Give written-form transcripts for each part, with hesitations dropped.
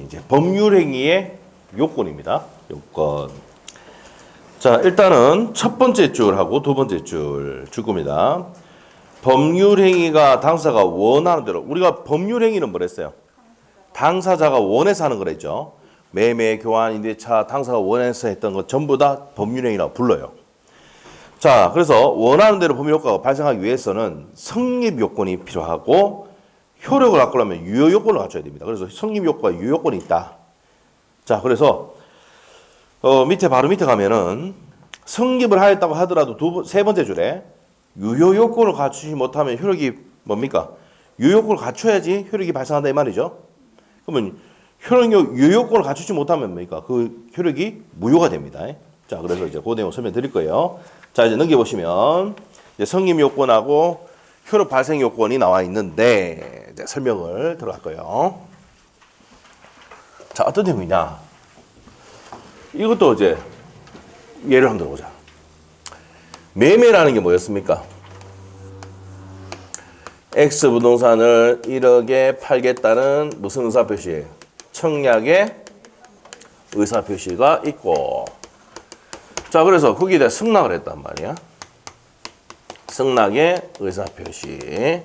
이제 법률행위의 요건입니다. 요건. 자, 일단은 첫 번째 줄하고 두 번째 줄 겁니다. 법률행위가 당사자가 원하는 대로. 우리가 법률행위는 뭐랬어요? 당사자가 원해서 하는 거랬죠. 매매, 교환, 임대차, 당사자가 원해서 했던 것 전부 다 법률행위라고 불러요. 자, 그래서 원하는 대로 법률효과가 발생하기 위해서는 성립 요건이 필요하고 효력을 갖고려면 유효 요건을 갖춰야 됩니다. 그래서 성립 요건과 유효 요건이 있다. 자, 그래서 바로 밑에 가면은 성립을 하였다고 하더라도 세 번째 줄에 유효 요건을 갖추지 못하면 효력이 뭡니까? 유효 요건을 갖춰야지 효력이 발생한다 이 말이죠. 그러면 유효 요건을 갖추지 못하면 뭡니까? 그 효력이 무효가 됩니다. 자, 그래서 이제 그 내용 설명드릴 거예요. 자, 이제 넘겨보시면 이제 성립 요건하고 효력 발생 요건이 나와 있는데 이제 설명을 들어갈 거예요. 자, 어떤 내용이냐? 이것도 이제 예를 한번 들어보자. 매매라는 게 뭐였습니까? X 부동산을 1억에 팔겠다는 무슨 의사표시? 청약의 의사표시가 있고. 자, 그래서 거기에 대해 승낙을 했단 말이야. 승낙의 의사표시.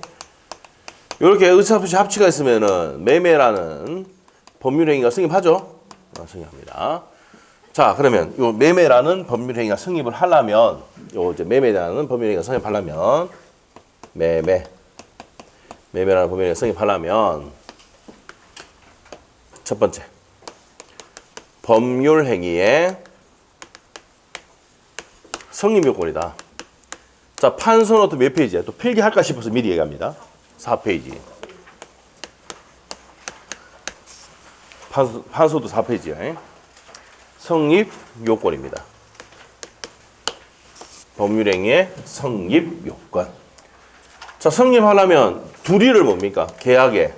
이렇게 의사표시 합치가 있으면은 매매라는 법률행위가 성립하죠? 성립합니다. 자, 그러면 요 매매라는 법률행위가 성립을 하려면, 매매라는 법률행위가 성립하려면, 매매라는 법률행위가 성립하려면, 첫 번째, 법률행위의 성립 요건이다. 자, 판소노트 몇 페이지야? 또 필기할까 싶어서 미리 얘기합니다. 4페이지. 판소도 4페이지야. 성립 요건입니다. 법률행위의 성립 요건. 자, 성립하려면 둘이를 뭡니까? 계약의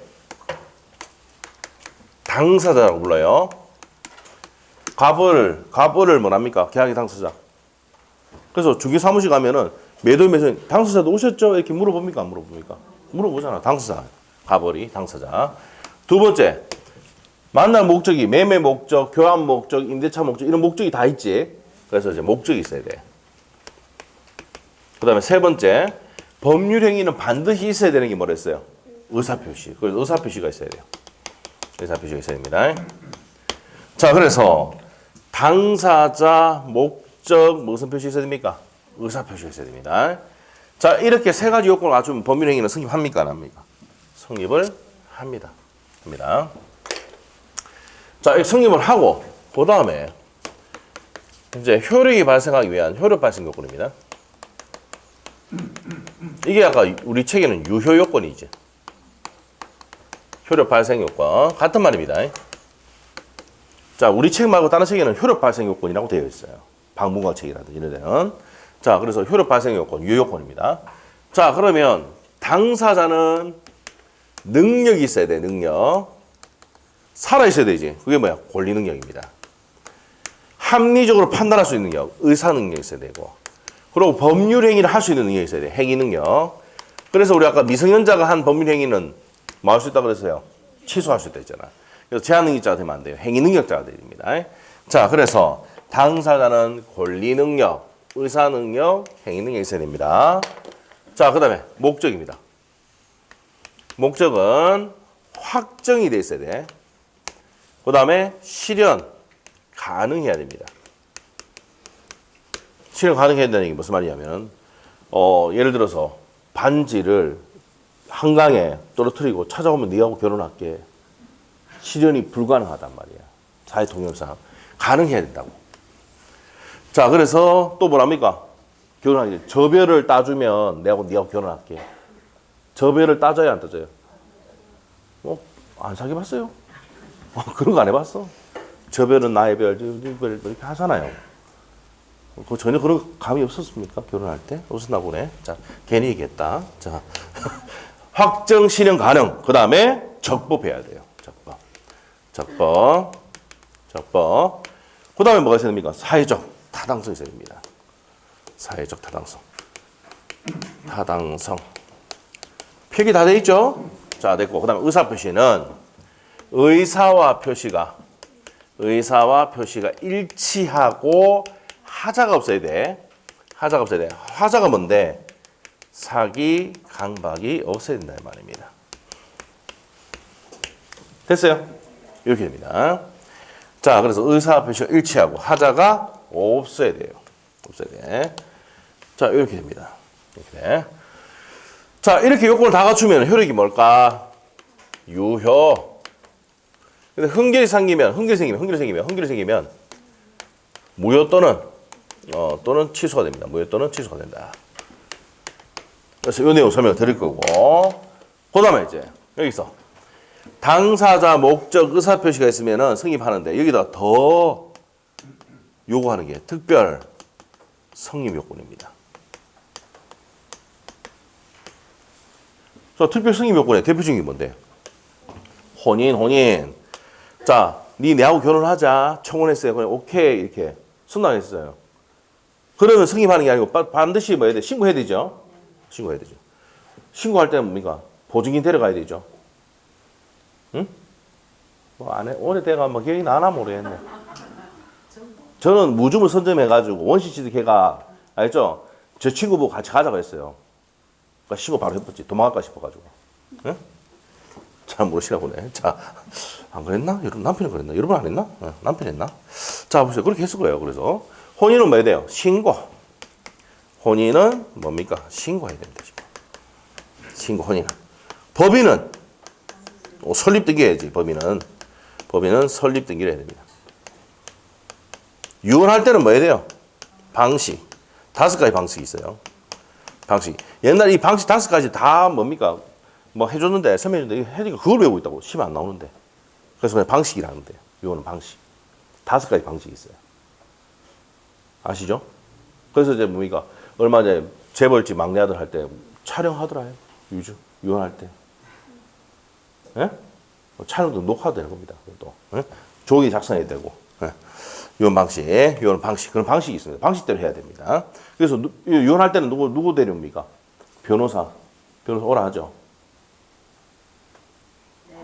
당사자라고 불러요. 갑을 뭐랍니까? 계약의 당사자. 그래서 중개사무실 가면은 매도매수 당사자도 오셨죠? 이렇게 물어봅니까? 안 물어봅니까? 물어보잖아. 당사자. 갑을이 당사자. 두 번째. 만날 목적이 매매 목적, 교환 목적, 임대차 목적 이런 목적이 다 있지. 그래서 이제 목적이 있어야 돼. 그다음에 세 번째. 법률 행위는 반드시 있어야 되는 게 뭐랬어요? 의사표시. 그래서 의사표시가 있어야 돼요. 의사표시가 있어야 됩니다. 자, 그래서 당사자, 목적, 무슨 표시 있어야 됩니까? 의사표시가 있어야 됩니다. 자, 이렇게 세 가지 요건을 갖추면 법률 행위는 성립합니까? 안 합니까? 성립을 합니다. 자, 성립을 하고 그 다음에 이제 효력이 발생하기 위한 효력 발생 요건입니다. 이게 아까 우리 책에는 유효 요건이지. 효력 발생 요건 같은 말입니다. 자, 우리 책 말고 다른 책에는 효력 발생 요건이라고 되어 있어요. 박문관 책이라든지 이런 데는. 자, 그래서 효력 발생 요건, 유효 요건입니다. 자, 그러면 당사자는 능력이 있어야 돼. 능력. 살아 있어야 되지. 그게 뭐야? 권리 능력입니다. 합리적으로 판단할 수 있는 능력, 의사 능력이 있어야 되고. 그리고 법률 행위를 할 수 있는 능력이 있어야 돼. 행위 능력. 그래서 우리 아까 미성년자가 한 법률 행위는 뭐 할 수 있다고 그랬어요? 취소할 수 있다 했잖아. 그래서 제한 능력자가 되면 안 돼요. 행위 능력자가 됩니다. 자, 그래서 당사자는 권리 능력, 의사 능력, 행위 능력이 있어야 됩니다. 자, 그 다음에 목적입니다. 목적은 확정이 돼 있어야 돼. 그 다음에 실현 가능해야 됩니다. 실현 가능해야 된다는 게 무슨 말이냐면 예를 들어서 반지를 한강에 떨어뜨리고 찾아오면 네하고 결혼할게. 실현이 불가능하단 말이야. 사회 통념상 가능해야 된다고. 자, 그래서 또 뭐랍니까? 결혼하기 저별을 따주면 네하고 결혼할게. 저별을 따져야 안 따져요? 안 사귀어봤어요? 그런 거 안 해봤어? 저별은 나의 별, 이렇게 하잖아요. 전혀 그런 감이 없었습니까? 결혼할 때? 없었나 보네. 자, 괜히 얘기했다. 자, 확정 실현 가능. 그 다음에 적법해야 돼요. 적법. 그 다음에 뭐가 있어야 됩니까? 사회적 타당성이 있어야 됩니다. 사회적 타당성. 필기 다 돼 있죠? 자, 됐고. 그 다음에 의사표시는 의사와 표시가 일치하고 하자가 없어야 돼. 하자가 뭔데? 사기, 강박이 없어야 된다 이 말입니다. 됐어요? 이렇게 됩니다. 자, 그래서 의사 표시가 일치하고 하자가 없어야 돼요. 없어야 돼. 자, 이렇게 됩니다. 이렇게 돼. 자, 이렇게 요건을 다 갖추면 효력이 뭘까? 유효. 근데 흥결이 생기면 무효 또는 취소가 됩니다. 무효 또는 취소가 된다. 그래서 이 내용 설명 드릴 거고. 그 다음에 이제 여기서 당사자, 목적, 의사 표시가 있으면은 성립하는데 여기다 더 요구하는 게 특별 성립 요건입니다. 자, 특별 성립 요건의 대표적인 게 뭔데? 혼인. 자, 내하고 결혼하자. 청혼했어요. 그냥 오케이 이렇게 승낙했어요. 그러면 성립하는 게 아니고 반드시 뭐 해야 돼? 신고해야 되죠. 신고할 때는 뭡니까? 보증인 데려가야 되죠. 응? 뭐 안 해. 오래돼가 뭐 기억이 나나 모르겠네. 저는 무주물 선점해가지고 원시시대 걔가 알죠? 제 친구 보고 같이 가자고 했어요. 그러니까 신고 바로 해봤지. 도망갈까 싶어가지고. 응? 잘 모르시나 보네. 자, 안 그랬나? 여러분 남편이 그랬나? 여러분 안 했나? 남편이 했나? 자, 보세요. 그렇게 했을 거예요. 그래서 혼인은 뭐 해야 돼요? 신고. 혼인은 뭡니까? 신고해야 됩니다. 신고 혼인은. 법인은 설립 등기해야지. 법인은 설립 등기를 해야 됩니다. 유언할 때는 뭐 해야 돼요? 방식. 5가지 방식이 있어요. 방식. 옛날에 이 방식 5가지 다 뭡니까? 뭐 해줬는데, 설명해줬는데, 해니까 그걸 외우고 있다고. 시험 안 나오는데. 그래서 그냥 방식이라는 데요. 유언은 방식. 5가지 방식이 있어요. 아시죠? 그래서 이제 뭡니까? 얼마 전에 재벌집 막내 아들 할 때 촬영하더라요. 유언할 때. 예? 촬영도 녹화도 되는 겁니다. 또. 예? 조기 작성해야 되고. 예? 유언 방식. 그런 방식이 있습니다. 방식대로 해야 됩니다. 그래서 유언할 때는 누구 데려옵니까? 변호사 오라 하죠.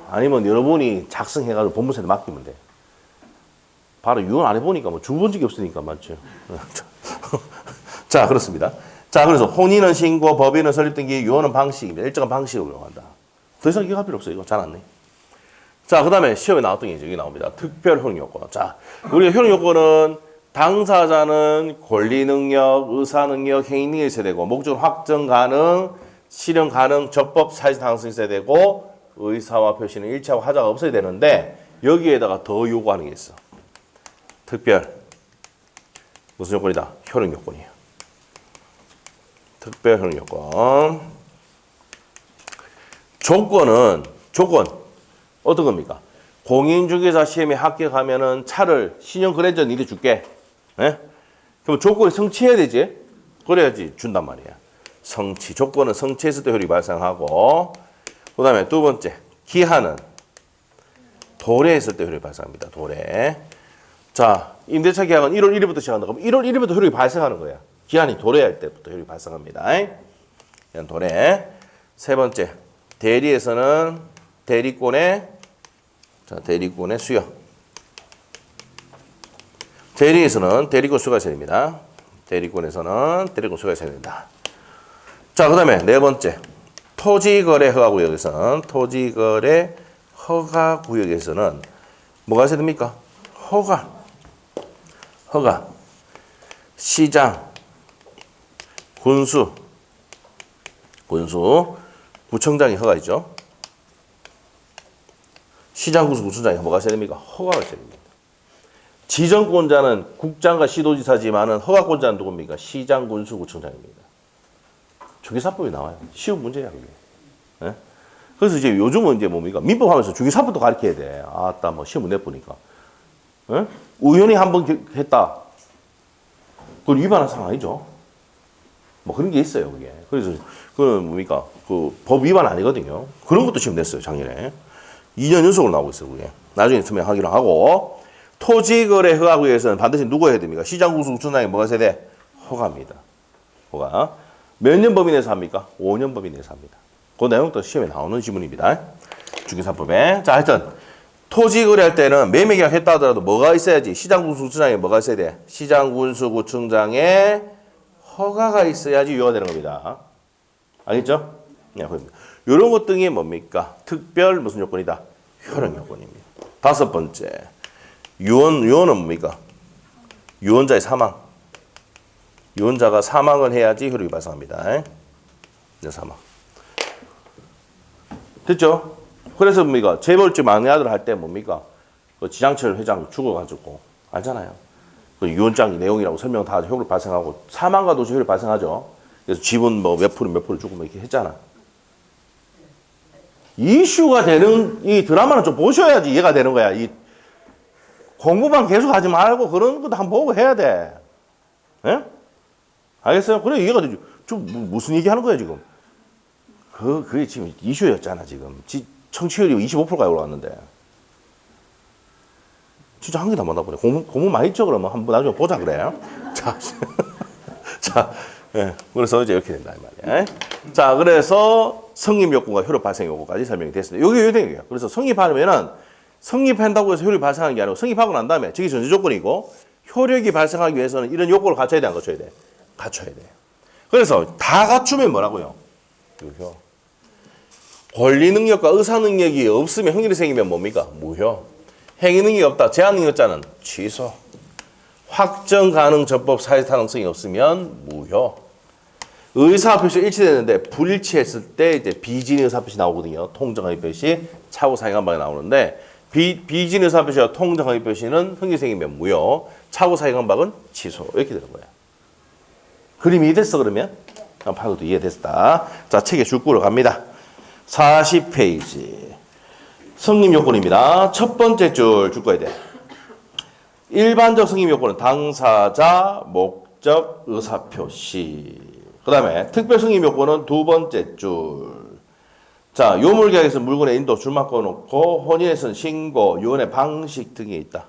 아니면 여러분이 작성해가지고 법무사한테 맡기면 돼. 바로 유언 안 해보니까 뭐 주본 적이 없으니까 맞죠. 자, 그렇습니다. 자, 그래서 혼인은 신고, 법인은 설립 등기, 유언은 방식입니다. 일정한 방식을 이용한다. 더 이상 기억할 필요 없어요. 이거 잘 안 내. 자, 그 다음에 시험에 나왔던 게 여기 나옵니다. 특별 효력 요건. 자, 우리가 효력 요건은 당사자는 권리 능력, 의사 능력, 행위 능력이 있어야 되고, 목적 확정 가능, 실현 가능, 적법 사회적 당성이 있어야 되고, 의사와 표시는 일치하고 하자가 없어야 되는데, 여기에다가 더 요구하는 게 있어. 특별. 무슨 요건이다? 효력 요건이에요. 특별 효력 요건. 조건 어떤 겁니까? 공인중개사 시험에 합격하면은 차를 신용거래전 이래 줄게. 예? 그럼 조건이 성취해야 되지? 그래야지 준단 말이야. 성취. 조건은 성취했을 때 효력이 발생하고, 그 다음에 두 번째, 기한은 도래했을 때 효력이 발생합니다. 도래. 자, 임대차 계약은 1월 1일부터 시작한다. 그럼 1월 1일부터 효력이 발생하는 거야. 기한이 도래할 때부터 효력이 발생합니다. 이건 도래. 세 번째, 대리에서는 대리권의 수여. 대리에서는 대리권 수여가 있어야 됩니다. 대리권에서는 대리권 수여가 있어야 된다. 자, 그 다음에 네 번째, 토지거래 허가구역에서는 뭐가 있어야 됩니까? 허가, 시장, 군수, 구청장이 허가 있죠. 시장, 군수, 구청장이 뭐가 있어야 됩니까? 허가가 있어야 됩니다. 지정권자는 국장과 시도지사지만은 허가권자는 누굽니까? 시장, 군수, 구청장입니다. 주기사법이 나와요. 쉬운 문제야, 그게. 예? 그래서 이제 요즘은 이제 뭡니까? 민법하면서 주기사법도 가르쳐야 돼. 아따, 뭐 시험 못 내보니까. 예? 의원이 한번 했다. 그걸 위반한 상황 아니죠? 뭐 그런 게 있어요, 그게. 그래서 그건 뭡니까? 그 법 위반 아니거든요. 그런 것도 시험 냈어요, 작년에. 2년 연속으로 나오고 있어요, 그게. 나중에 서명하기로 하고. 토지거래 허가구역에서는 반드시 누구 해야 됩니까? 시장, 군수, 구청장이 뭐가 있어야 돼? 허가입니다. 허가. 몇 년 범위 내에서 합니까? 5년 범위 내에서 합니다. 그 내용도 시험에 나오는 지문입니다. 주기사법에. 자, 하여튼 토지 거래할 때는 매매 계약 했다 하더라도 뭐가 있어야지? 시장군수구청장에 뭐가 있어야 돼? 시장군수구청장에 허가가 있어야지 유효가 되는 겁니다. 알겠죠? 네, 이런 것 등이 뭡니까? 특별 무슨 요건이다? 효력 요건입니다. 다섯 번째, 유언은 뭡니까? 유언자의 사망. 유언자가 사망을 해야지 효력이 발생합니다. 네, 사망. 됐죠? 그래서 뭡니까? 재벌집 막내 아들 할 때 뭡니까? 그 지장철 회장 죽어가지고 알잖아요. 그 유언장 내용이라고 설명 다 효력 발생하고 사망과 동시에 효력 발생하죠. 그래서 지분 뭐 몇 프로 주고 뭐 이렇게 했잖아. 이슈가 되는 이 드라마는 좀 보셔야지 이해가 되는 거야. 이 공부만 계속 하지 말고 그런 것도 한번 보고 해야 돼. 예? 알겠어요? 그래 이해가 되죠. 좀 무슨 얘기 하는 거야 지금? 그게 지금 이슈였잖아 지금. 청취율이 25%까지 올라왔는데. 진짜 한 개 다 못나 보네. 공부 많이 했죠 그러면 한번 나중에 보자 그래. 자, 예. 그래서 이제 이렇게 된다 이 말이야. 자, 그래서 성립 요건과 효력 발생 요건까지 설명이 됐습니다. 요게 요령이에요. 그래서 성립하면은 성립한다고 해서 효력이 발생하는 게 아니고 성립하고 난 다음에 저게 전제 조건이고 효력이 발생하기 위해서는 이런 요건을 갖춰야 돼 안 갖춰야 돼? 갖춰야 돼. 그래서 다 갖추면 뭐라고요? 유효. 권리 능력과 의사 능력이 없으면 행위이 생기면 뭡니까? 무효. 행위 능력이 없다. 제한 능력자는 취소. 확정 가능 적법 사회 타당성이 없으면 무효. 의사표시가 일치되는데 불일치했을 때 이제 비진 의사표시 나오거든요. 통정의표시, 차후 사행한방에 나오는데 비진 의사표시와 통정의표시는 흥이 생기면 무효, 차후 사행한방은 취소. 이렇게 되는 거야. 그림이 이해됐어 그러면? 파도도 이해됐다. 자, 책의 줄구로 갑니다. 40페이지. 성립 요건입니다. 첫 번째 줄 거야 돼. 일반적 성립 요건은 당사자, 목적, 의사표시. 그 다음에 특별 성립 요건은 두 번째 줄. 자, 요물계약에서 물건의 인도 줄 바꿔놓고 혼인에서는 신고, 유언의 방식 등이 있다.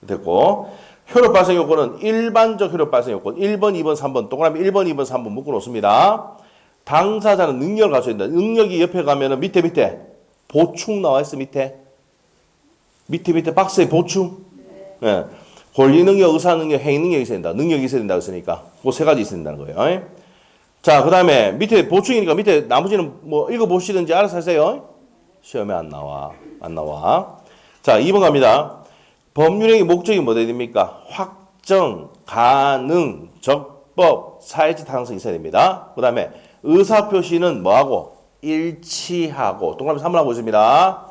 됐고 효력 발생 요건은 일반적 효력 발생 요건 1번, 2번, 3번 동그라미 1번, 2번, 3번 묶어놓습니다. 당사자는 능력을 갖춰야 된다. 능력이 옆에 가면은 밑에 보충 나와 있어 밑에 박스에 보충. 네. 권리 능력, 의사 능력, 행위 능력이 있어야 된다. 능력이 있어야 된다고 했으니까 그 세 가지 있어야 된다는 거예요. 자, 그 다음에 밑에 보충이니까 밑에 나머지는 뭐 읽어보시든지 알아서 하세요. 시험에 안 나와. 자, 2번 갑니다. 법률행위 목적이 뭐가 됩니까? 확정, 가능, 적법, 사회적 타당성이 있어야 됩니다. 그 다음에 의사표시는 뭐하고? 일치하고. 동그라미 3번 하고 있습니다.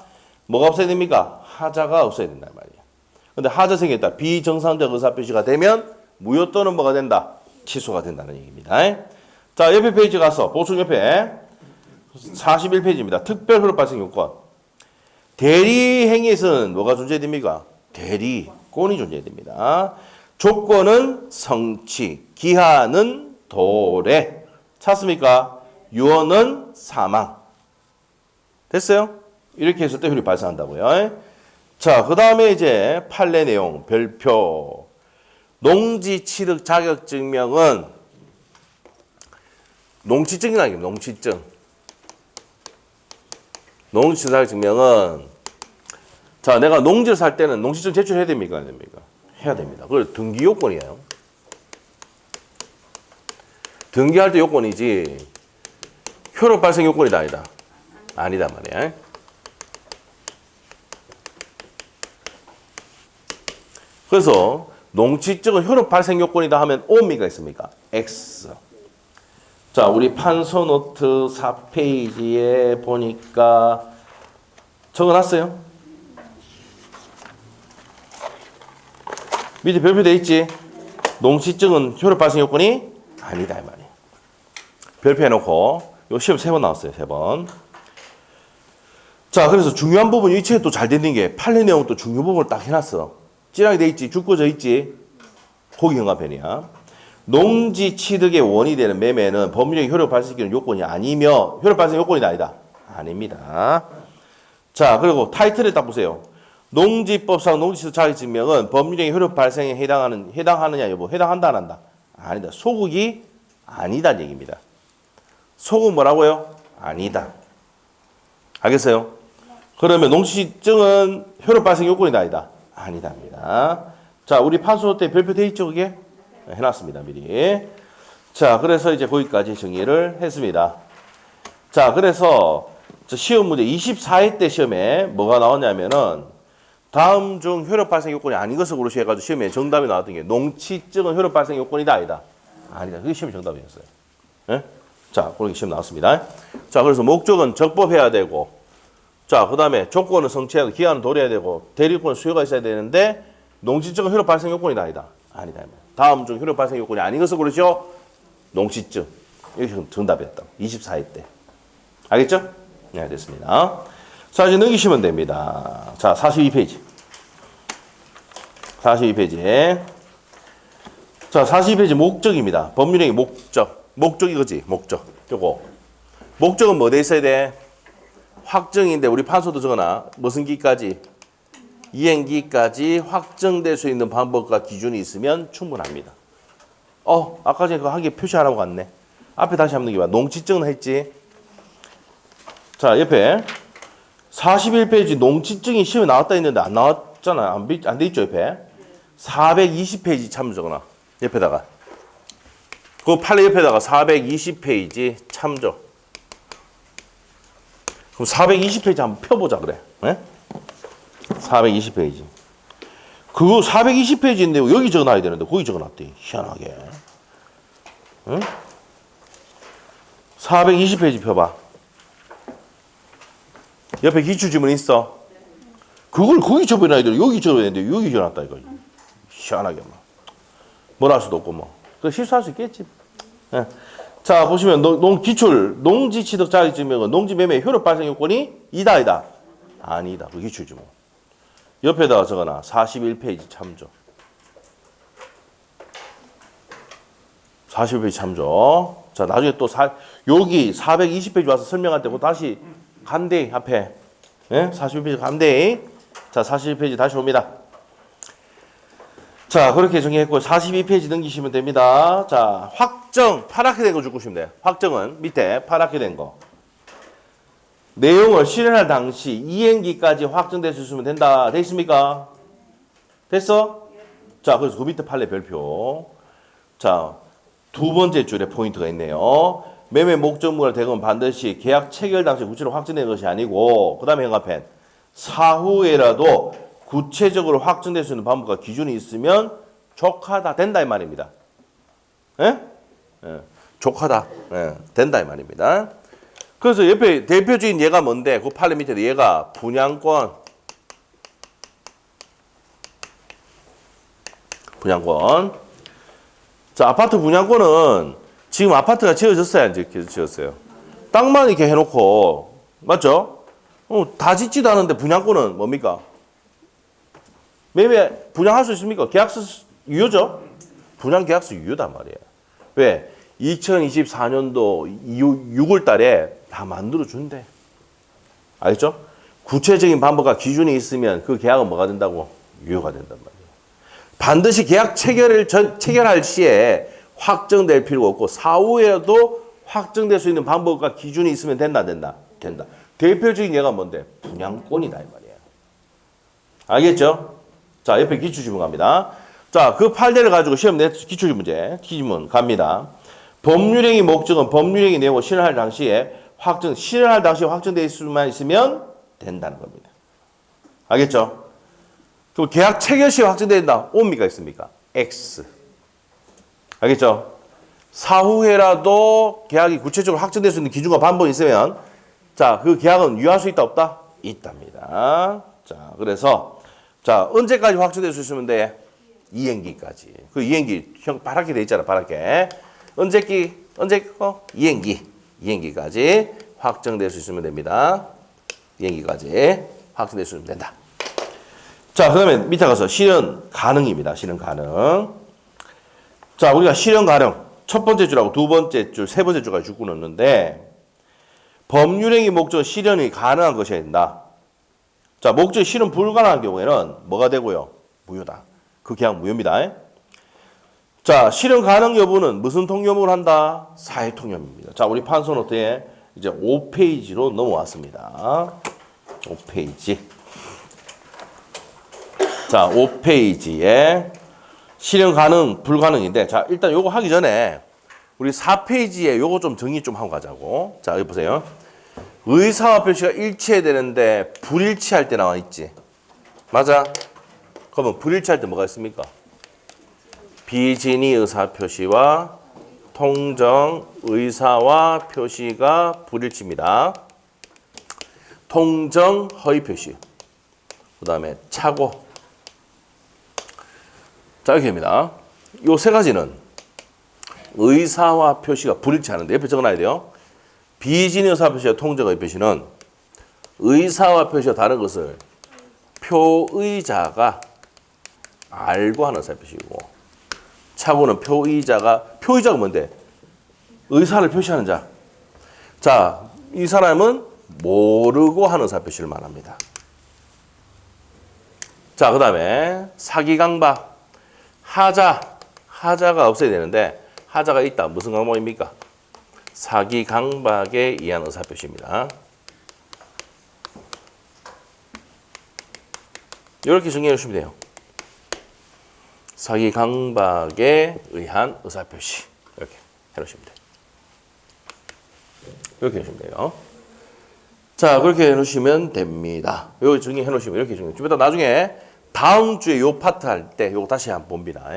뭐가 없어야 됩니까? 하자가 없어야 된단 말이에요. 근데 하자 생겼다. 비정상적 의사표시가 되면 무효 또는 뭐가 된다? 취소가 된다는 얘기입니다. 자, 옆에 페이지 가서 보충 옆에 41페이지입니다. 특별 효력 발생 요건. 대리 행위에서는 뭐가 존재됩니까? 대리권이 존재됩니다. 조건은 성취, 기한은 도래. 찾습니까? 유언은 사망. 됐어요? 이렇게 했을 때 효력이 발생한다고요. 자, 그 다음에 이제 판례 내용, 별표. 농지 취득 자격 증명은 농취증이라는 게 농취증. 농지 취득 자격 증명은 자, 내가 농지를 살 때는 농취증 제출해야 됩니까? 안 됩니까? 해야 됩니다. 그걸 등기 요건이에요. 등기할 때 요건이지 효력 발생 요건이다 아니다. 아니다 말이야. 그래서 농취증은 효력 발생 요건이다 하면 오미가 있습니까? X. 자, 우리 판서 노트 4페이지에 보니까 적어놨어요. 밑에 별표 돼 있지? 농취증은 효력 발생 요건이 아니다 이 말이야. 별표 해놓고 요 시험 3번 나왔어요. 3번. 자, 그래서 중요한 부분 이 책에 또 잘 되는 게 판례 내용 또 중요 부분을 딱 해놨어. 찌랑이 돼 있지? 줄거져 있지? 거기 경과편이야. 농지 취득의 원이 되는 매매는 법률적인 효력 발생시키는 요건이 아니며 효력 발생 요건이 아니다. 아닙니다. 자, 그리고 타이틀에 딱 보세요. 농지법상 농지취득 자격증명은 법률적인 효력 발생에 해당하느냐 여부, 해당한다 안 한다? 아니다. 소극이 아니다는 얘기입니다. 소극 뭐라고요? 아니다. 알겠어요? 그러면 농지증은 효력 발생 요건이다 아니다? 아니답니다. 자, 우리 판소 때 별표돼 있죠, 그게? 해놨습니다, 미리. 자, 그래서 이제 거기까지 정리를 했습니다. 자, 그래서 시험 문제 24회 때 시험에 뭐가 나왔냐면은 다음 중 효력 발생 요건이 아닌 것을 고르시 해가지고 시험에 정답이 나왔던 게 농지증은 효력 발생 요건이다 아니다? 아니다. 그게 시험 정답이었어요. 예? 자, 그렇게 시험 나왔습니다. 자, 그래서 목적은 적법해야 되고, 자, 그 다음에 조건은 성취해야 되고, 기한은 도래해야 되고, 대리권은 수요가 있어야 되는데, 농지증은 효력 발생 요건이다 아니다? 아니다. 다음 중 효력 발생 요건이 아닌 것을 고르시오. 농지증. 이게 정답이었다. 24회 때. 알겠죠? 네, 됐습니다. 자, 이제 넘기시면 됩니다. 자, 42페이지. 42페이지. 자, 42페이지 목적입니다. 법률행위 목적. 목적 이거지, 목적. 요거. 목적은 뭐 돼 있어야 돼? 확정인데, 우리 판소도 적어놔. 무슨 기까지? 이행기까지 확정될 수 있는 방법과 기준이 있으면 충분합니다. 아까 전에 그거 한 개 표시하라고 갔네. 앞에 다시 한번 넘겨봐. 농지증은 했지? 자, 옆에 41페이지 농지증이 시험에 나왔다 했는데 안 나왔잖아요. 안 돼 있죠, 옆에? 420페이지 참조 적어놔. 옆에다가. 그 판례 옆에다가 420페이지 참조. 그럼 420페이지 한번 펴보자, 그래. 네? 420페이지. 그거 420페이지인데 여기 적어놔야 되는데 거기 적어놨대. 희한하게. 응? 420페이지 펴봐. 옆에 기출지문 있어? 그걸 거기 적어놔야 돼. 여기 적어야 되는데 여기 적어놨다 이거. 희한하게 뭘 할 수도 없고 뭐. 그 실수할 수 있겠지. 네. 자, 보시면 기출 농지 취득 자격증명은 농지 매매 효력 발생 요건이 이다 아니다? 아니다. 그 기출지문. 옆에다가 적어놔. 41페이지 참조. 41페이지 참조. 자, 나중에 또 여기 420페이지 와서 설명할 때 다시 간대 앞에. 예? 41페이지 간대. 자, 41페이지 다시 옵니다. 자, 그렇게 정리했고 42페이지 넘기시면 됩니다. 자, 확정 파랗게 된 거 주시면 돼요. 확정은 밑에 파랗게 된 거. 내용을 실현할 당시 이행기까지 확정될 수 있으면 된다. 돼 있습니까? 됐어? 자, 그래서 그 밑에 판례 별표. 자, 두 번째 줄에 포인트가 있네요. 매매 목적물을 대금은 반드시 계약 체결 당시 구체적으로 확정된 것이 아니고, 그 다음에 형합펜 사후에라도 구체적으로 확정될 수 있는 방법과 기준이 있으면 족하다 된다 이 말입니다. 예? 예. 족하다. 예. 된다 이 말입니다. 그래서 옆에 대표적인 예가 뭔데? 그 판례 밑에 얘가 분양권. 자, 아파트 분양권은 지금 아파트가 지어졌어요, 안 지어졌어요? 땅만 이렇게 해놓고, 맞죠? 다 짓지도 않은데 분양권은 뭡니까? 매매 분양할 수 있습니까? 계약서 유효죠? 분양 계약서 유효단 말이에요. 왜? 2024년도 6월 달에 다 만들어 준대. 알겠죠? 구체적인 방법과 기준이 있으면 그 계약은 뭐가 된다고? 유효가 된단 말이에요. 반드시 계약 체결할 시에 확정될 필요가 없고 사후에도 확정될 수 있는 방법과 기준이 있으면 된다, 안 된다? 된다. 대표적인 예가 뭔데? 분양권이다 이 말이에요. 알겠죠? 자, 옆에 기출지문 갑니다. 자, 그 판례를 가지고 시험 내 기출지 문제, 기출지문 갑니다. 법률행위 목적은 법률행위 내용을 실현할 당시에 확정되어 있을만 있으면 된다는 겁니다. 알겠죠? 그럼 계약 체결 시에 확정된다. 옵니까 있습니까? X. 알겠죠? 사후에라도 계약이 구체적으로 확정될 수 있는 기준과 방법이 있으면 자, 그 계약은 유효할 수 있다 없다? 있답니다. 자, 그래서 자, 언제까지 확정될 수 있으면 돼? 이행기까지. 그 이행기 형 파랗게 돼 있잖아, 파랗게. 이행기까지 확정될 수 있으면 됩니다. 이행기까지 확정될 수 있으면 된다. 자, 그다음에 밑에 가서 실현 가능입니다. 실현 가능. 자, 우리가 실현 가능 첫 번째 줄하고 두 번째 줄, 세 번째 줄까지 쭉 끊었는데 법률행위 목적 실현이 가능한 것이어야 된다. 자, 목적 실현 불가능한 경우에는 뭐가 되고요? 무효다. 그 계약 무효입니다. 자, 실현 가능 여부는 무슨 통념을 한다? 사회 통념입니다. 자, 우리 판소 노트에 이제 5페이지로 넘어왔습니다. 5페이지. 자, 5페이지에 실현 가능, 불가능인데, 자, 일단 요거 하기 전에 우리 4페이지에 요거 좀 정리 좀 하고 가자고. 자, 여기 보세요. 의사와 표시가 일치해야 되는데 불일치할 때 나와 있지. 맞아? 그러면 불일치할 때 뭐가 있습니까? 비진의 의사 표시와 통정 의사와 표시가 불일치입니다. 통정 허위 표시. 그 다음에 착오. 자, 이렇게 됩니다. 요 세 가지는 의사와 표시가 불일치하는데 옆에 적어놔야 돼요. 비진의 의사 표시와 통정 허위 표시는 의사와 표시가 다른 것을 표의자가 알고 하는 의사 표시고, 착오는 표의자가 뭔데? 의사를 표시하는 자. 자, 이 사람은 모르고 하는 의사 표시를 말합니다. 자, 그 다음에 사기강박. 하자가 없어야 되는데 하자가 있다. 무슨 강박입니까? 사기강박에 의한 의사 표시입니다. 이렇게 정리해 주시면 돼요. 사기강박에 의한 의사표시. 이렇게 해놓으시면 돼요. 이렇게 해주시면 돼요. 자, 그렇게 해놓으시면 됩니다. 이거 정리해 놓으시면 이렇게 정리해. 좀 이따 나중에 다음 주에 요 파트 할 때 요거 다시 한번 봅니다.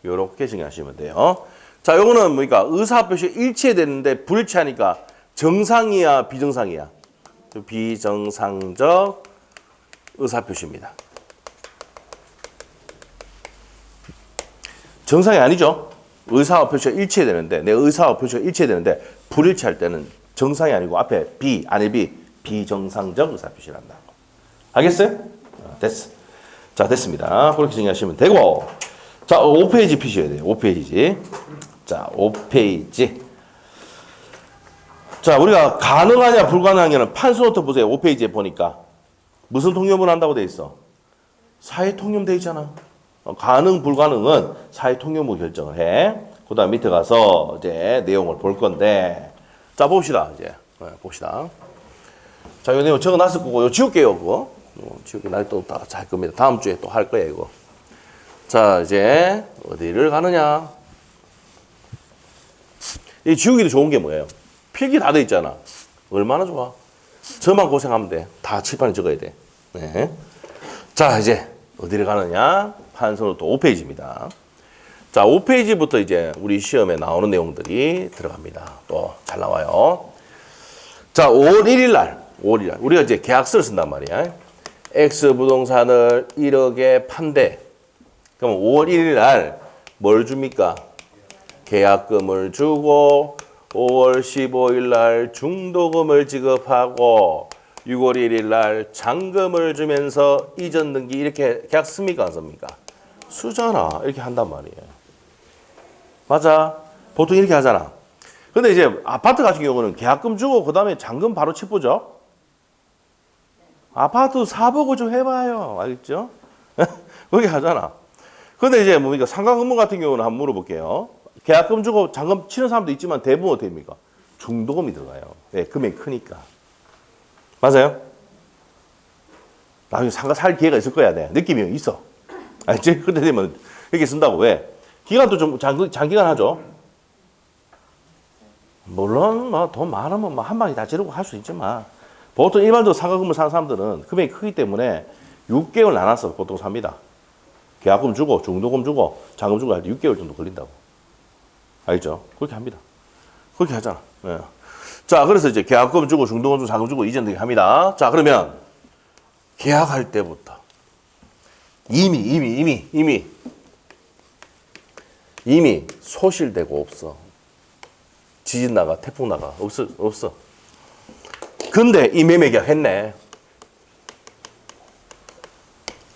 요렇게 정리하시면 돼요. 자, 요거는 뭐니까 의사표시 일치해야 되는데 불일치하니까 정상이야, 비정상이야? 비정상적 의사표시입니다. 정상이 아니죠. 의사와 표시가 일치해야 되는데, 내 의사와 표시가 일치해야 되는데 불일치할 때는 정상이 아니고 앞에 비, 안에 비정상적 의사표시를 한다. 알겠어요? 됐어. 자, 됐습니다. 그렇게 정리하시면 되고, 자, 5페이지 피셔야 돼요. 5페이지. 자, 5페이지. 자, 우리가 가능하냐 불가능하냐는 판서부터 보세요. 5페이지에 보니까 무슨 통념을 한다고 돼 있어? 사회 통념 돼 있잖아. 가능 불가능은 사회 통념으로 결정을 해. 그다음 밑에 가서 이제 내용을 볼 건데, 자, 봅시다. 이제 봅시다. 자, 이 내용 적어놨을 거고, 이거 지울게요. 그거 지울게. 날 또 다 할 겁니다. 다음 주에 또 할 거예요. 이거. 자, 이제 어디를 가느냐? 이 지우기도 좋은 게 뭐예요? 필기 다 돼 있잖아. 얼마나 좋아. 저만 고생하면 돼. 다 칠판에 적어야 돼. 네. 자, 이제 어디를 가느냐? 판서는 또 5페이지입니다. 자, 5페이지부터 이제 우리 시험에 나오는 내용들이 들어갑니다. 또 잘 나와요. 자, 5월 1일 날, 우리가 이제 계약서를 쓴단 말이야. X 부동산을 1억에 판대. 그럼 5월 1일 날 뭘 줍니까? 계약금을 주고 5월 15일 날 중도금을 지급하고 6월 1일 날 잔금을 주면서 이전 등기 이렇게 계약 씁니까? 안 씁니까? 쓰잖아. 이렇게 한단 말이에요. 맞아. 보통 이렇게 하잖아. 근데 이제 아파트 같은 경우는 계약금 주고 그 다음에 잔금 바로 치부죠. 아파트 사보고 좀 해봐요. 알겠죠? 그렇게 하잖아. 근데 이제 뭡니까? 상가건물 같은 경우는 한번 물어볼게요. 계약금 주고 잔금 치는 사람도 있지만 대부분 어떻게 됩니까? 중도금이 들어가요. 네, 금액이 크니까. 맞아요? 나중에 상가 살 기회가 있을 거야. 네. 느낌이 있어. 알지? 그때 되면 이렇게 쓴다고. 왜? 기간도 좀 장기간 하죠. 물론 뭐 돈 많으면 뭐 한 방에 다 지르고 할 수 있지만 보통 일반적으로 상가금을 사는 사람들은 금액이 크기 때문에 6개월 나눠서 보통 삽니다. 계약금 주고 중도금 주고 잔금 주고 할 때 6개월 정도 걸린다고. 알죠? 그렇게 합니다. 그렇게 하잖아. 네. 자, 그래서 이제 계약금 주고 중도금 주고 잔금 주고 이전 등기 합니다. 자, 그러면 계약할 때부터 이미 소실되고 없어. 지진 나가, 태풍 나가. 없어. 근데 이 매매 계약 했네.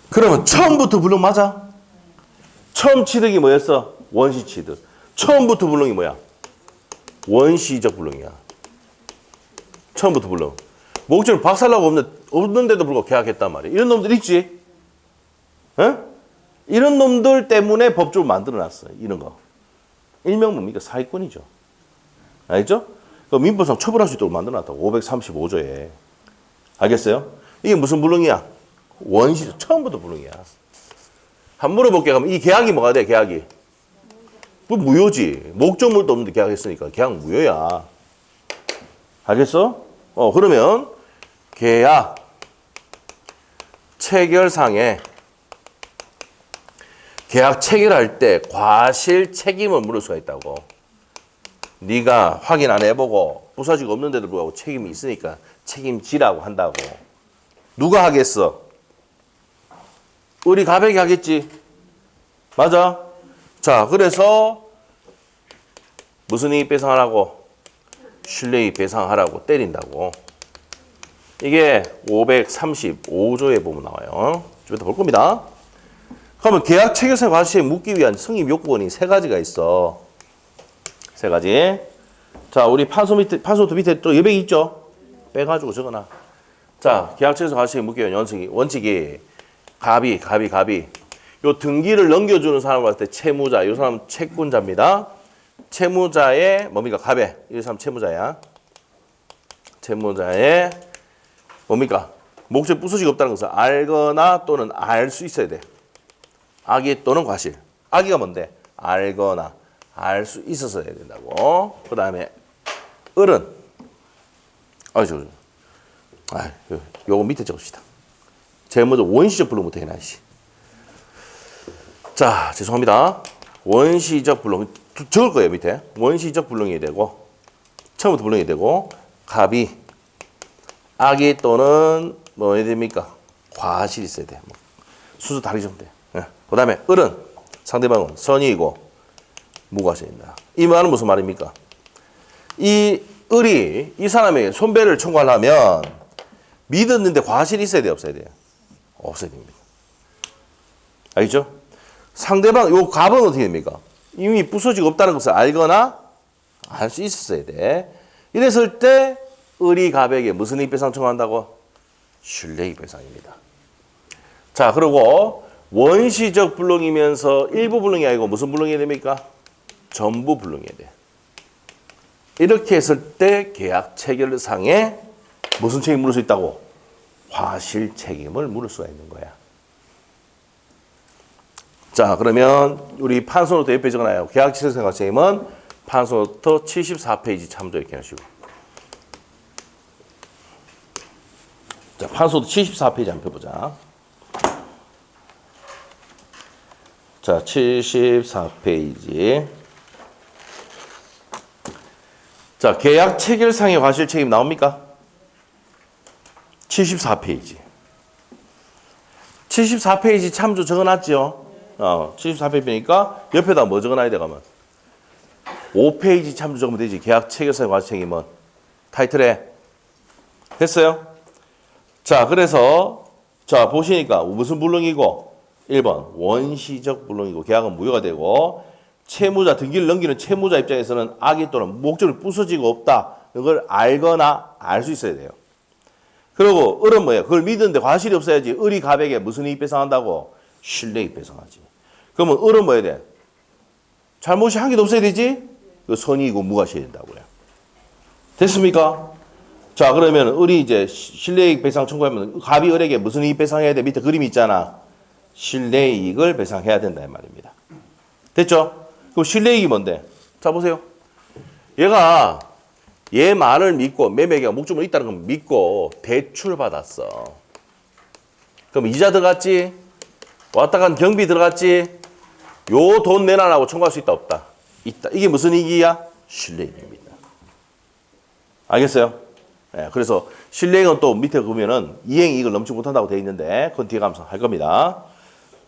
그러면 처음부터 불능 맞아? 처음 취득이 뭐였어? 원시 취득. 처음부터 불능이 뭐야? 원시적 불능이야. 처음부터 불능. 목적은 박살나고 없는데도 불구하고 계약했단 말이야. 이런 놈들 있지? 어? 이런 놈들 때문에 법적으로 만들어놨어. 이런 거. 일명 뭡니까? 사기꾼이죠. 알겠죠? 그 민법상 처벌할 수 있도록 만들어놨다고. 535조에. 알겠어요? 이게 무슨 불능이야? 원시 처음부터 불능이야. 한번 물어볼게. 그럼 이 계약이 뭐가 돼? 계약이 뭐 무효지. 목적물도 없는데 계약했으니까 계약 무효야. 알겠어? 그러면 계약 체결상에 계약 체결할 때 과실 책임을 물을 수가 있다고. 네가 확인 안 해보고 부서지고 없는데도 불구하고 책임이 있으니까 책임지라고 한다고. 누가 하겠어? 우리 가백이 하겠지. 맞아? 자, 그래서 무슨 이익 배상하라고? 실내이익 배상하라고 때린다고. 이게 535조에 보면 나와요. 좀 이따 볼 겁니다. 그러면 계약 체결상 과실에 묻기 위한 성립 요건이 세 가지가 있어. 세 가지. 자, 우리 판소부터 밑에 또 여백이 있죠? 빼가지고 적어놔. 자, 계약 체결상 과실에 묻기 위한 원칙이 갑이. 요 등기를 넘겨주는 사람을 봤을 때 채무자, 요 사람 채권자입니다. 채무자의 뭡니까? 갑에. 이 사람 채무자야. 채무자의 뭡니까? 목적 부수지가 없다는 것을 알거나 또는 알 수 있어야 돼. 악의 또는 과실. 악의가 뭔데? 알거나 알 수 있어서 해야 된다고. 그 다음에 을은 요거 밑에 적읍시다. 제일 먼저 원시적 불능부터 해놔야지. 자, 죄송합니다. 원시적 불능 적을 거예요. 밑에 원시적 불능이 되고 처음부터 불능이 되고 갑이 악의 또는 뭐 해야 됩니까? 과실이 있어야 돼. 순서 다르게 좀 돼. 그 다음에 을은 상대방은 선의이고 무과실입니다. 이 말은 무슨 말입니까? 이 을이 이 사람에게 손배를 청구하려면 믿었는데 과실이 있어야 돼, 없어야 돼요? 없어야 됩니다. 알겠죠? 상대방 요 갑은 어떻게 됩니까? 이미 부서지고 없다는 것을 알거나 알 수 있었어야 돼. 이랬을 때 을이 갑에게 무슨 이익 배상 청구한다고? 실내이익 배상입니다. 자, 그리고 원시적 불능이면서 일부 불능이 아니고 무슨 불능이 됩니까? 전부 불능이 돼. 이렇게 했을 때 계약 체결상에 무슨 책임 물을 수 있다고? 과실 책임을 물을 수가 있는 거야. 자, 그러면 우리 판소노트 옆에 적어놔요. 계약 체결상 책임은 판소노트 74페이지 참조 이렇게 하시고. 자, 판소노트 74페이지 한번 펴보자. 자, 74페이지. 자, 계약 체결상의 과실 책임 나옵니까? 74페이지. 74페이지 참조 적어놨죠? 74페이지니까 옆에다 뭐 적어놔야 돼, 가면? 5페이지 참조 적으면 되지. 계약 체결상의 과실 책임은. 타이틀에. 됐어요? 자, 그래서, 자, 보시니까 무슨 불능이고? 1번 원시적 불능이고 계약은 무효가 되고 채무자 등기를 넘기는 채무자 입장에서는 악의 또는 목적을 부서지고 없다. 이걸 알거나 알 수 있어야 돼요. 그리고 을은 뭐예요? 그걸 믿는데 과실이 없어야지. 을이 갑에게 무슨 이익 배상한다고? 실내이익 배상하지. 그러면 을은 뭐 해야 돼? 잘못이 한 개도 없어야 되지? 그 선의이고 무과실이 된다고요. 됐습니까? 자, 그러면 을이 이제 실내이익 배상 청구하면 갑이 을에게 무슨 이익 배상해야 돼? 밑에 그림이 있잖아. 실내이익을 배상해야 된다 이 말입니다. 됐죠? 그럼 실내이익이 뭔데? 자, 보세요. 얘가 얘 말을 믿고 매매계가 목적물이 있다는 걸 믿고 대출 받았어. 그럼 이자 들어갔지? 왔다 간 경비 들어갔지? 요 돈 내놔라고 청구할 수 있다 없다? 있다. 이게 무슨 이익이야? 실내이익입니다. 알겠어요? 네, 그래서 실내이익은 또 밑에 보면은 이행이익을 넘지 못한다고 되어 있는데 그건 뒤에 가면서 할 겁니다.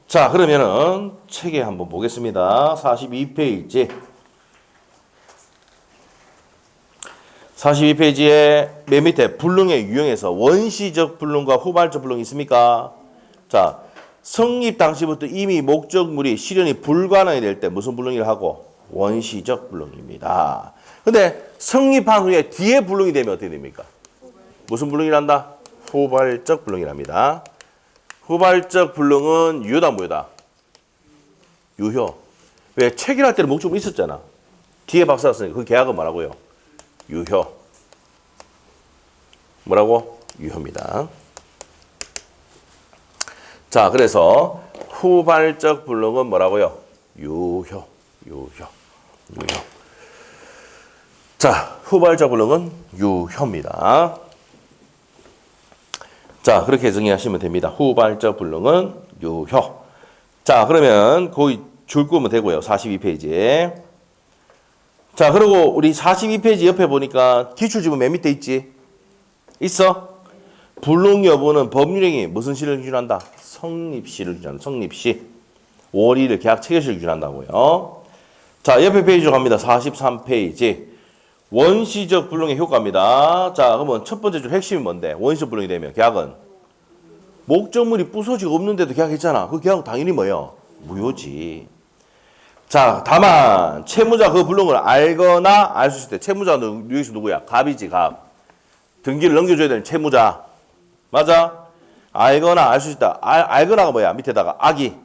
자, 그러면은 책에 한번 보겠습니다. 42페이지. 42페이지에 맨 밑에 불능의 유형에서 원시적 불능과 후발적 불능이 있습니까? 자, 성립 당시부터 이미 목적물이 실현이 불가능이 될 때 무슨 불능이라 하고? 원시적 불능입니다. 근데 성립한 후에 뒤에 불능이 되면 어떻게 됩니까? 무슨 불능이란다? 후발적 불능이랍니다. 후발적 불능은 유효다 무효다? 유효. 왜? 체결할 때는 목적물이 있었잖아. 뒤에 박사 썼으니까 그 계약은 뭐라고요? 유효. 뭐라고? 유효입니다. 자, 그래서 후발적 불능은 뭐라고요? 유효. 자, 후발적 불능은 유효입니다. 자, 그렇게 정의하시면 됩니다. 후발적 불능은 유효. 자, 그러면 거기 줄 끄면 되고요. 42페이지에. 자, 그리고 우리 42페이지 옆에 보니까 기출지문 맨 밑에 있지? 있어? 불능 여부는 법률행위 무슨 시를 기준한다? 성립시를 기준한다. 성립시. 5월 1일 계약 체결시를 기준한다고요. 자, 옆에 페이지로 갑니다. 43페이지. 원시적 불능의 효과입니다. 자, 그러면 첫 번째 줄 핵심이 뭔데? 원시적 불능이 되면 계약은 목적물이 부서지고 없는데도 계약했잖아. 그 계약은 당연히 뭐예요? 무효지. 자, 다만 채무자 그 불능을 알거나 알 수 있을 때 채무자는 여기서 누구야? 갑이지, 갑. 등기를 넘겨줘야 되는 채무자. 맞아? 알거나 알 수 있다. 알거나가 뭐야? 밑에다가 악이.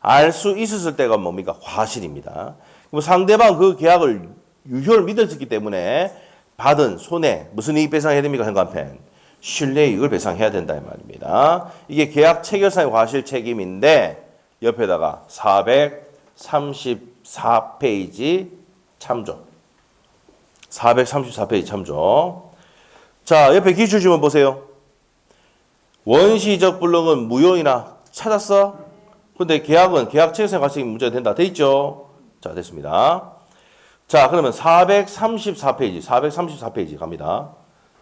알 수 있었을 때가 뭡니까? 과실입니다. 그럼 상대방 그 계약을 유효를 믿었기 때문에 받은 손해 무슨 이익 배상해야 됩니까? 현관펜. 신뢰이익을 배상해야 된다 이 말입니다. 이게 계약 체결상의 과실 책임인데 옆에다가 434페이지 참조. 434페이지 참조. 자, 옆에 기출지문 보세요. 원시적 불능은 무효이나 찾았어? 근데 계약은 계약 체결상의 과실이 문제가 된다. 돼 있죠? 자, 됐습니다. 자, 그러면 434페이지 갑니다.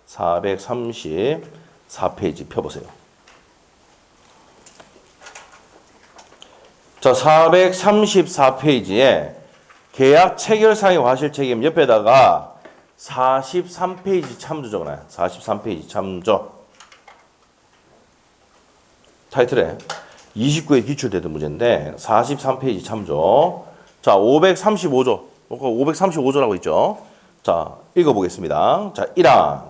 434페이지 펴보세요. 자, 434페이지에 계약 체결상의 과실 책임 옆에다가 43페이지 참조 적어놔요. 43페이지 참조. 타이틀에 29회 기출되던 문제인데 43페이지 참조. 자, 535조. 535조라고 있죠. 자, 읽어보겠습니다. 자, 1항.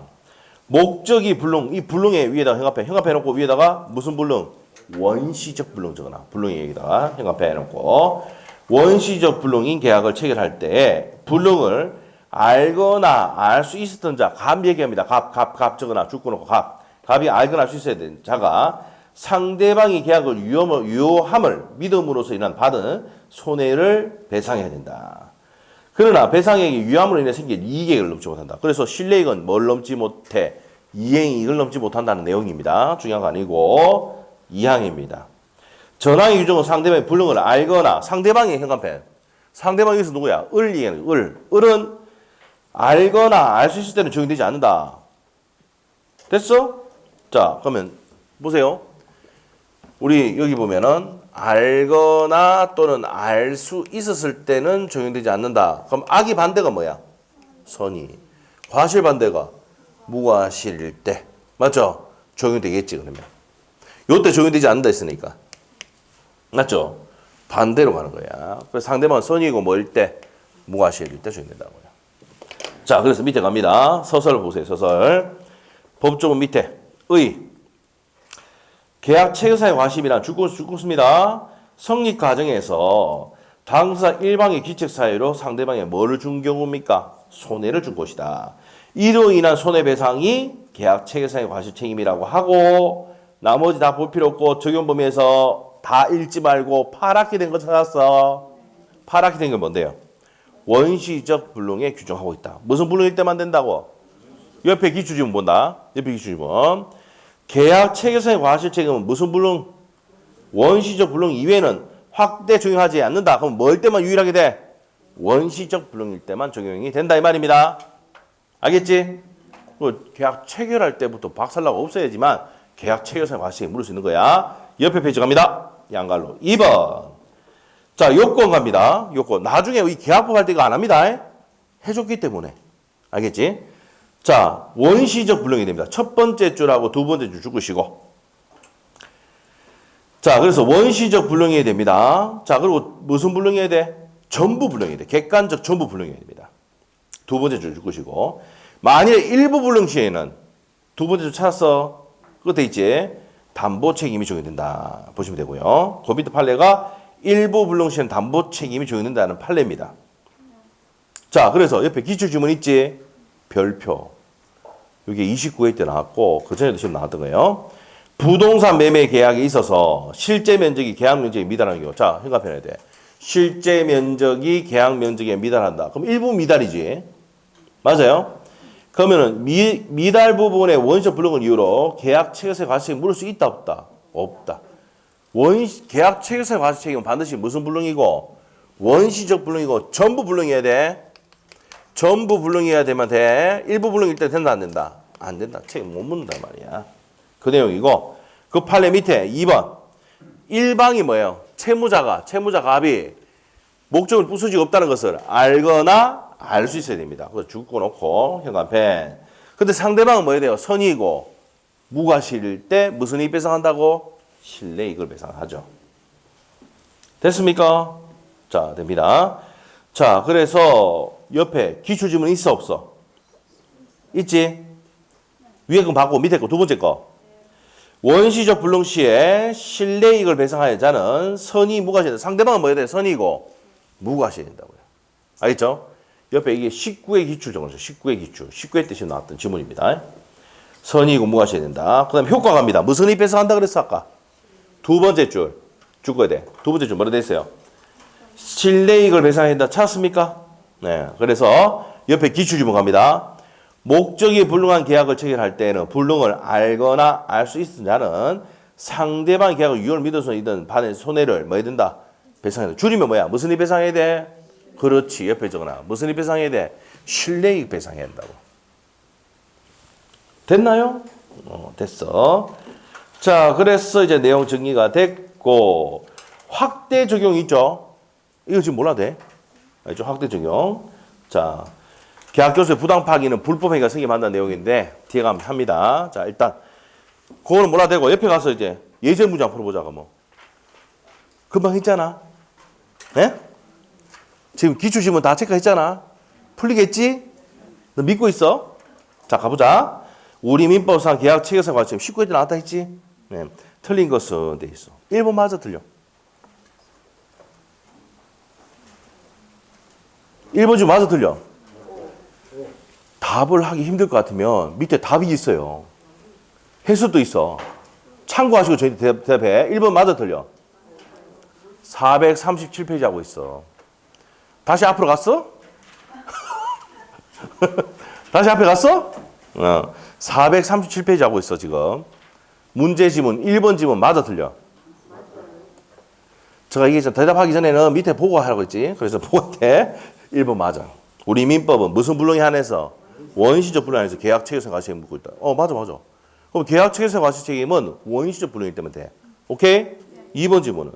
목적이 불능. 이 불능의 위에다가 현관펜 해놓고 위에다가 무슨 불능? 원시적 불능 적어놔. 불능의 얘기다가 현관펜 해놓고 원시적 불능인 계약을 체결할 때 불능을 알거나 알 수 있었던 자, 갑 얘기합니다. 갑 적어놔. 죽고 놓고 갑. 갑이 알거나 알 수 있어야 되는 자가 상대방이 계약을 유효함을 믿음으로써 인한 받은 손해를 배상해야 된다. 그러나 배상액이 유효함으로 인해 생긴 이익을 넘지 못한다. 그래서 신뢰익은 뭘 넘지 못해? 이행이익을 넘지 못한다는 내용입니다. 중요한 거 아니고 2항입니다. 전항의 규정은 상대방의 불능을 알거나 상대방의 현관펜. 상대방이 여기서 누구야? 을 얘기하는 을. 을은 알거나 알 수 있을 때는 적용되지 않는다. 됐어? 자, 그러면 보세요. 우리 여기 보면은 알거나 또는 알 수 있었을 때는 적용되지 않는다. 그럼 악의 반대가 뭐야? 선의. 과실 반대가 무과실일 때. 맞죠? 적용되겠지 그러면. 요때 적용되지 않는다 했으니까. 맞죠? 반대로 가는 거야. 그래서 상대방은 선의고 뭐일 때? 무과실일 때 적용된다고요. 자, 그래서 밑에 갑니다. 서설 보세요. 서설. 법조문 밑에 의. 계약 체결상의 과실이란 죽었습니다. 성립 과정에서 당사 일방의 기책 사유로 상대방에 뭐를 준 경우입니까? 손해를 준 것이다. 이로 인한 손해배상이 계약 체결상의 과실 책임이라고 하고 나머지 다 볼 필요 없고 적용 범위에서 다 읽지 말고 파랗게 된 거 찾았어. 파랗게 된 건 뭔데요? 원시적 불능에 규정하고 있다. 무슨 불능일 때만 된다고? 옆에 기출지문 본다. 옆에 기출지문. 계약 체결상의 과실 책임은 무슨 불능? 원시적 불능 이외에는 확대 적용하지 않는다. 그럼 뭘 때만 유일하게 돼? 원시적 불능일 때만 적용이 된다 이 말입니다. 알겠지? 계약 체결할 때부터 박살나고 없어야지만 계약 체결상의 과실에 물을 수 있는 거야. 옆에 페이지 갑니다. 양갈로 2번. 자, 요건 갑니다. 요건. 나중에 이 계약법 할 때 이거 안 합니다. 해줬기 때문에. 알겠지? 자, 원시적 불능이 됩니다. 첫 번째 줄하고 두 번째 줄 죽으시고. 자, 그래서 원시적 불능이 됩니다. 자, 그리고 무슨 불능이어야 돼? 전부 불능이 돼. 객관적 전부 불능이 됩니다. 두 번째 줄 죽으시고. 만일에 일부 불능 시에는 두 번째 줄 찾았어. 끝에 있지? 담보 책임이 적용된다. 보시면 되고요. 그 밑에 판례가 일부 불능 시에는 담보 책임이 적용된다는 판례입니다. 자, 그래서 옆에 기출지문 있지? 별표. 이게 29회 때 나왔고 그 전에도 지금 나왔던 거예요. 부동산 매매 계약이 있어서 실제 면적이 계약 면적에 미달하는 경우. 자, 현관편에 돼. 실제 면적이 계약 면적에 미달한다. 그럼 일부 미달이지. 맞아요? 그러면은 미달 부분의 원시적 불능을 이유로 계약 체결세 과세책임 물을 수 있다 없다? 없다. 계약 체결세 과세책임은 반드시 무슨 불능이고? 원시적 불능이고 전부 불능해야 돼. 전부 불능해야 되면 돼. 일부 불능일 때 된다 안 된다? 안 된다. 책임 못 묻는단 말이야. 그 내용이고 그 판례 밑에 2번 1방이 뭐예요? 채무자가 갑이 목적을 부수지가 없다는 것을 알거나 알 수 있어야 됩니다. 그래서 죽고 놓고 현관펜. 근데 상대방은 뭐야 돼요? 선이익이고 무과실일 때 무슨 이익 배상한다고? 실내이익을 배상하죠. 됐습니까? 자, 됩니다. 자, 그래서 옆에 기출지문 있어 없어? 있지? 위에 거 받고 밑에 거 두 번째 거. 원시적 불능 시에 실내이익을 배상하여 자는 선이 무과실. 상대방은 뭐야 돼? 선이고 무과실이 된다고요. 알겠죠? 옆에 이게 19의 기출 정도죠. 19의 기출. 19의 뜻이 나왔던 지문입니다. 선이익은 무과실이 된다. 그 다음에 효과 갑니다. 무슨 이익 배상한다 그랬어 아까? 두 번째 줄. 죽어야 돼. 두 번째 줄 뭐라 돼 있어요? 실내이익을 배상해야 된다. 찾았습니까? 네. 그래서 옆에 기출지문 갑니다. 목적이 불능한 계약을 체결할 때는 불능을 알거나 알 수 있는 자는 상대방 계약을 유효를 믿어서이든 받은 손해를 뭐 해야 된다? 배상해야 된다. 줄이면 뭐야? 무슨 이익 배상해야 돼? 그렇지. 옆에 적어놔. 무슨 이익 배상해야 돼? 실내이익 배상해야 된다고. 됐나요? 됐어. 자, 그래서 이제 내용 정리가 됐고 확대 적용 있죠? 이거 지금 몰라도 돼? 알죠? 확대 적용. 자, 계약교수의 부당 파기는 불법행위가 승인한다는 내용인데 뒤에 가면 합니다. 자, 일단 그거는 몰라도 되고 옆에 가서 이제 예전 문장 풀어보자고 뭐. 금방 했잖아. 예? 지금 기출지문 다 체크했잖아. 풀리겠지? 너 믿고 있어? 자, 가보자. 우리 민법상 계약 체결사 과세금 19회 때 나왔다 했지? 네. 틀린 것은 돼 있어. 1번 맞아 틀려. 1번 중 맞아 틀려. 답을 하기 힘들 것 같으면 밑에 답이 있어요. 해석도 있어. 참고하시고 저희 대답해. 1번 맞아 틀려. 437페이지 하고 있어. 다시 앞으로 갔어? 다시 앞에 갔어? 437페이지 하고 있어 지금. 문제 지문 1번 지문 맞아 틀려. 제가 이게 대답하기 전에는 밑에 보고 하라고 했지. 그래서 보고 때 1번 맞아. 우리 민법은 무슨 불능에 한해서? 원시적 불능에 한해서 계약 체결세 과세책임 묻고 있다. 맞아. 그럼 계약 체결세 과세책임은 원시적 불능이기 때문에 돼. 오케이? 2번 지문은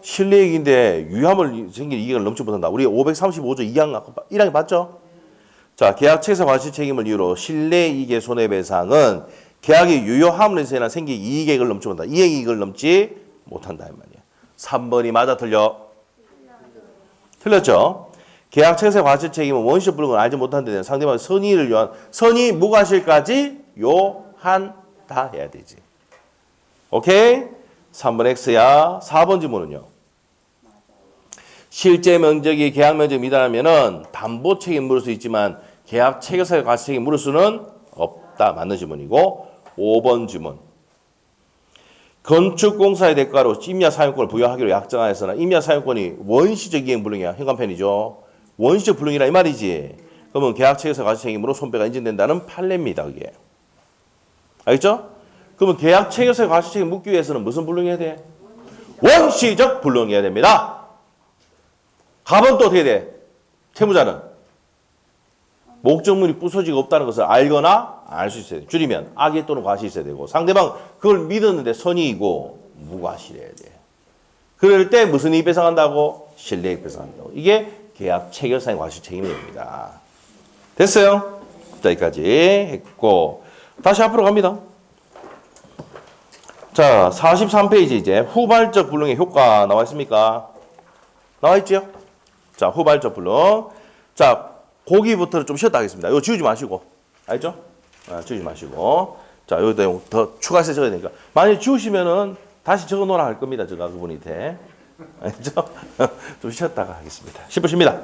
실내이익인데 유함을 생긴 이익을 넘지 못한다. 우리 535조 1항 맞죠? 자, 계약 체결세 과세책임을 이유로 실내이익의 손해배상은 계약이 유효함으로 인해 생긴 이익을 넘지 못한다. 이익을 넘지 못한다 이 말이야. 3번이 맞아 틀려? 틀렸죠? 계약 체결세 과세책임은 원시적 불능을 알지 못한 데는 상대방의 선의를 요한 선의 무과실까지 요한다 해야 되지. 오케이? 3번 X야. 4번 지문은요. 실제 면적이 계약 면적에 미달하면은 담보 책임 물을 수 있지만 계약 체결세 과세책임 물을 수는 없다. 맞는 지문이고 5번 지문. 건축공사의 대가로 임야 사용권을 부여하기로 약정하였으나 임야 사용권이 원시적 이행 불능이야. 현관편이죠. 원시적 불능이라 이 말이지. 그러면 계약 체결세 과세책임으로 손배가 인정된다는 판례입니다. 그게. 알겠죠? 그러면 계약 체결세 과세책임 묻기 위해서는 무슨 불능해야 돼? 원시적 불능해야 됩니다. 갑은 또 어떻게 돼? 채무자는 목적물이 부서지고 없다는 것을 알거나 알 수 있어야 돼. 줄이면 악의 또는 과실이 있어야 되고 상대방 그걸 믿었는데 선의이고 무과실해야 돼. 그럴 때 무슨 이익 배상한다고? 실내이익 배상한다고. 이게 계약 체결상의 과실책임입니다. 됐어요? 여기까지 했고 다시 앞으로 갑니다. 자, 43페이지 이제 후발적 불능의 효과 나와 있습니까? 나와 있죠? 자, 후발적 불능. 자, 거기부터는 좀 쉬었다 하겠습니다. 이거 지우지 마시고. 알죠? 지우지 마시고. 자, 여기다 더 추가해서 적어야 되니까. 만약에 지우시면은 다시 적어 놓으라 할 겁니다. 제가 그분한테. 알죠? 좀 쉬었다가 하겠습니다. 10분 쉽니다.